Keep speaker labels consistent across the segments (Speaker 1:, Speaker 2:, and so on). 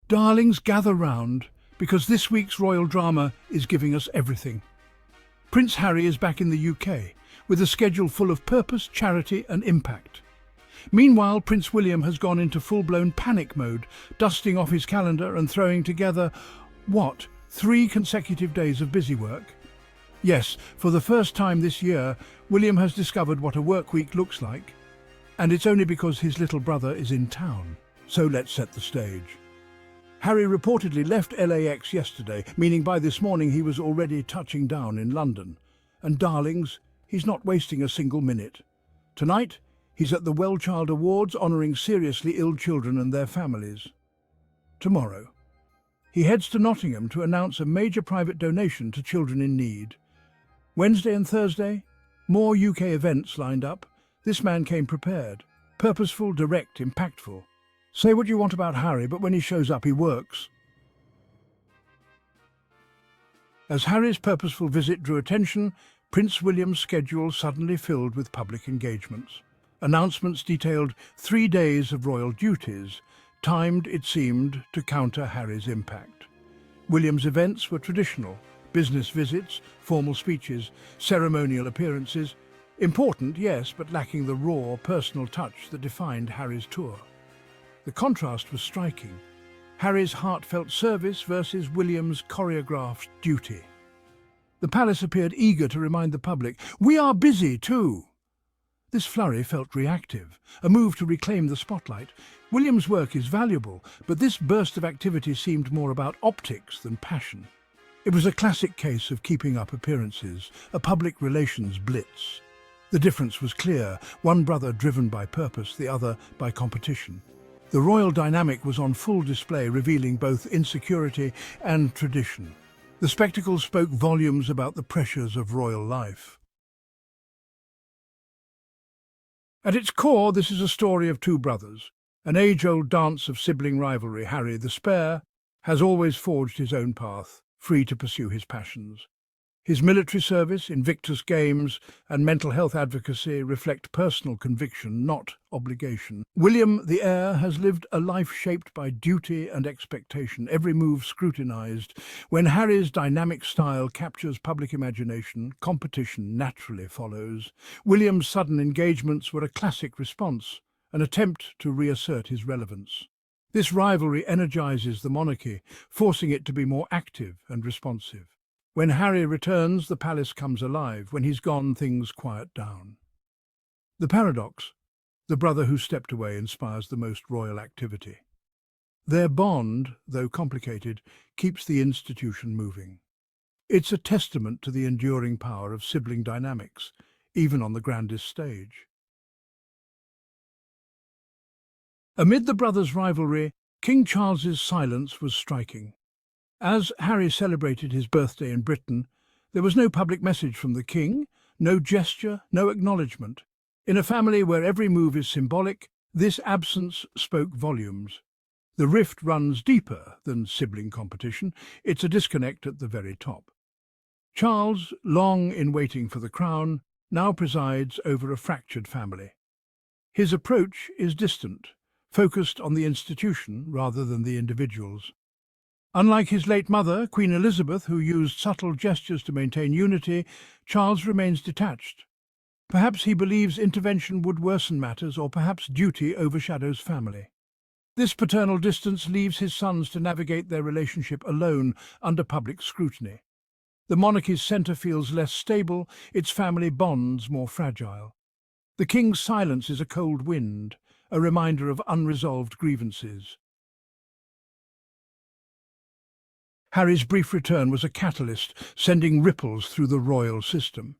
Speaker 1: Darlings, gather round, because this week's royal drama is giving us everything. Prince Harry is back in the UK, with a schedule full of purpose, charity and impact. Meanwhile, Prince William has gone into full-blown panic mode, dusting off his calendar and throwing together, 3 consecutive days of busy work? Yes, for the first time this year, William has discovered what a work week looks like. And it's only because his little brother is in town. So let's set the stage. Harry reportedly left LAX yesterday, meaning by this morning he was already touching down in London. And darlings, he's not wasting a single minute. Tonight, he's at the WellChild Awards honouring seriously ill children and their families. Tomorrow, he heads to Nottingham to announce a major private donation to children in need. Wednesday and Thursday, more UK events lined up. This man came prepared. Purposeful, direct, impactful. Say what you want about Harry, but when he shows up, he works. As Harry's purposeful visit drew attention, Prince William's schedule suddenly filled with public engagements. Announcements detailed 3 days of royal duties, timed, it seemed, to counter Harry's impact. William's events were traditional: business visits, formal speeches, ceremonial appearances. Important, yes, but lacking the raw, personal touch that defined Harry's tour. The contrast was striking. Harry's heartfelt service versus William's choreographed duty. The palace appeared eager to remind the public, "We are busy too." This flurry felt reactive, a move to reclaim the spotlight. William's work is valuable, but this burst of activity seemed more about optics than passion. It was a classic case of keeping up appearances, a public relations blitz. The difference was clear: one brother driven by purpose, the other by competition. The royal dynamic was on full display, revealing both insecurity and tradition. The spectacle spoke volumes about the pressures of royal life. At its core, this is a story of two brothers. An age-old dance of sibling rivalry. Harry, the spare, has always forged his own path, free to pursue his passions. His military service, Invictus Games, and mental health advocacy reflect personal conviction, not obligation. William, the heir, has lived a life shaped by duty and expectation, every move scrutinized. When Harry's dynamic style captures public imagination, competition naturally follows. William's sudden engagements were a classic response, an attempt to reassert his relevance. This rivalry energizes the monarchy, forcing it to be more active and responsive. When Harry returns, the palace comes alive. When he's gone, things quiet down. The paradox: the brother who stepped away inspires the most royal activity. Their bond, though complicated, keeps the institution moving. It's a testament to the enduring power of sibling dynamics, even on the grandest stage. Amid the brothers' rivalry, King Charles's silence was striking. As Harry celebrated his birthday in Britain, there was no public message from the king, no gesture, no acknowledgement. In a family where every move is symbolic, this absence spoke volumes. The rift runs deeper than sibling competition. It's a disconnect at the very top. Charles, long in waiting for the crown, now presides over a fractured family. His approach is distant, focused on the institution rather than the individuals. Unlike his late mother, Queen Elizabeth, who used subtle gestures to maintain unity, Charles remains detached. Perhaps he believes intervention would worsen matters, or perhaps duty overshadows family. This paternal distance leaves his sons to navigate their relationship alone under public scrutiny. The monarchy's centre feels less stable, its family bonds more fragile. The king's silence is a cold wind, a reminder of unresolved grievances. Harry's brief return was a catalyst, sending ripples through the royal system.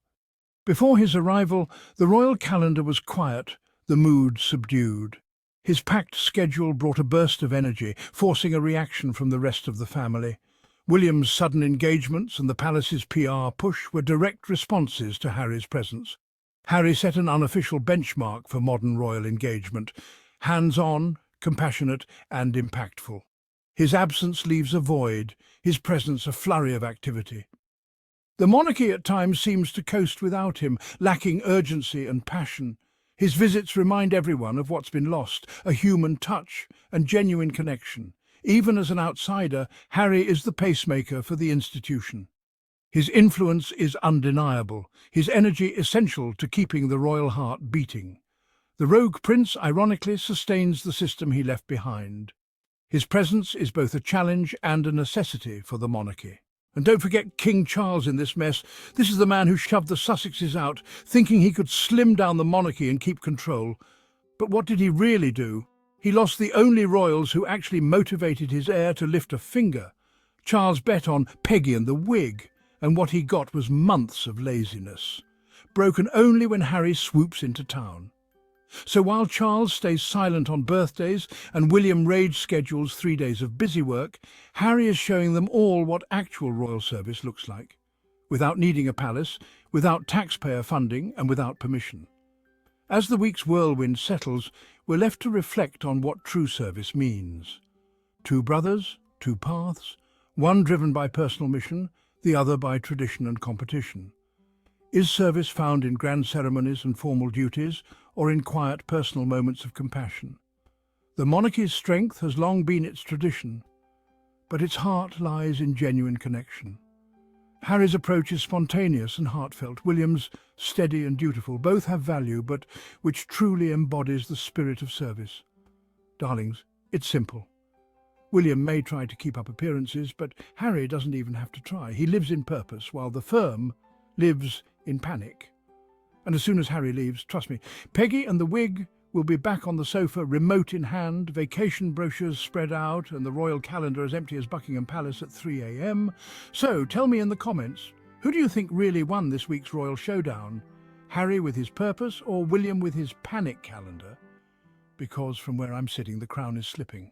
Speaker 1: Before his arrival, the royal calendar was quiet, the mood subdued. His packed schedule brought a burst of energy, forcing a reaction from the rest of the family. William's sudden engagements and the palace's PR push were direct responses to Harry's presence. Harry set an unofficial benchmark for modern royal engagement: hands-on, compassionate and impactful. His absence leaves a void, his presence a flurry of activity. The monarchy at times seems to coast without him, lacking urgency and passion. His visits remind everyone of what's been lost: a human touch and genuine connection. Even as an outsider, Harry is the pacemaker for the institution. His influence is undeniable, his energy essential to keeping the royal heart beating. The rogue prince, ironically, sustains the system he left behind. His presence is both a challenge and a necessity for the monarchy. And don't forget King Charles in this mess. This is the man who shoved the Sussexes out, thinking he could slim down the monarchy and keep control. But what did he really do? He lost the only royals who actually motivated his heir to lift a finger. Charles bet on Peggy and the wig, and what he got was months of laziness, broken only when Harry swoops into town. So while Charles stays silent on birthdays and William rage schedules 3 days of busy work, Harry is showing them all what actual royal service looks like, without needing a palace, without taxpayer funding and without permission. As the week's whirlwind settles, we're left to reflect on what true service means. 2 brothers, 2 paths, one driven by personal mission, the other by tradition and competition. Is service found in grand ceremonies and formal duties, or in quiet personal moments of compassion? The monarchy's strength has long been its tradition, but its heart lies in genuine connection. Harry's approach is spontaneous and heartfelt. William's steady and dutiful. Both have value, but which truly embodies the spirit of service? Darlings, it's simple. William may try to keep up appearances, but Harry doesn't even have to try. He lives in purpose, while the firm lives in panic. And as soon as Harry leaves, trust me, Peggy and the wig will be back on the sofa, remote in hand, vacation brochures spread out, and the royal calendar as empty as Buckingham Palace at 3 a.m. So tell me in the comments, who do you think really won this week's royal showdown? Harry with his purpose or William with his panic calendar? Because from where I'm sitting, the crown is slipping.